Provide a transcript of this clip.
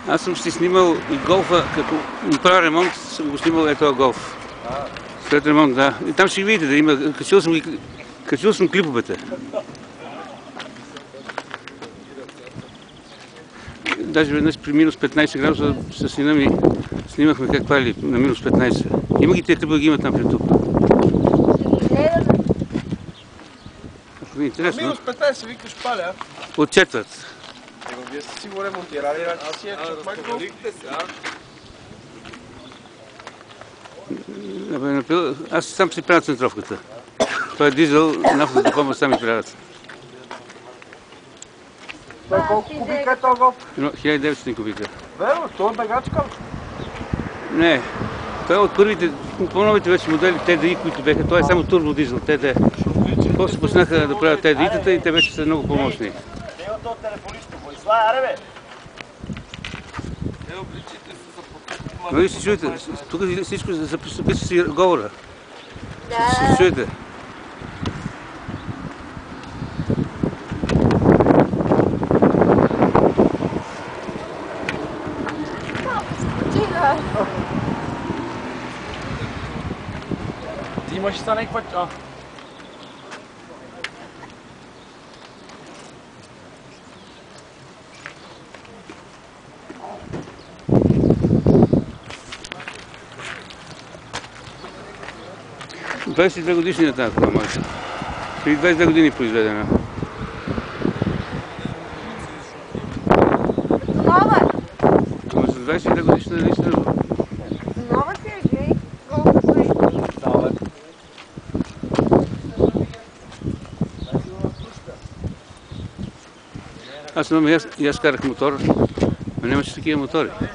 Аз съм си снимал и голфа, като правя ремонт, съм го снимал този голф. След ремонт, да. И там ще видите, да има. Качил съм клиповете. Даже веднъж при минус 15 градуса с сина ми снимахме как пали на минус 15. Има ги тези клипове, ги има там в YouTube. Ако ви е интересно. Минус 15 викаш паля. От четвърт. Вие сте си го ремонтирали, аз си Аз сам си правя центровката. Това е дизел, нафтата помощ сами правят. Той колко кубика е този голф? 1900 кубика. Верно, това е бегачка. Не, това е от първите, по-новите вече модели TDI, които бяха. Това е само турбодизел, TD. После почнаха да правят TDI-тата и те вече са много по-мощни. Нали си чуете? Тук всичко запише си говора. Ще чуете. Ти имаш са някаква... 22 годишни тази кола моята. Преди 22 години произведена. Нова! Ама за 22 годишна наистина. Нова си е, гей. Колко стои? Аз имам и аз карах мотор, но нямаше такива мотори. Не.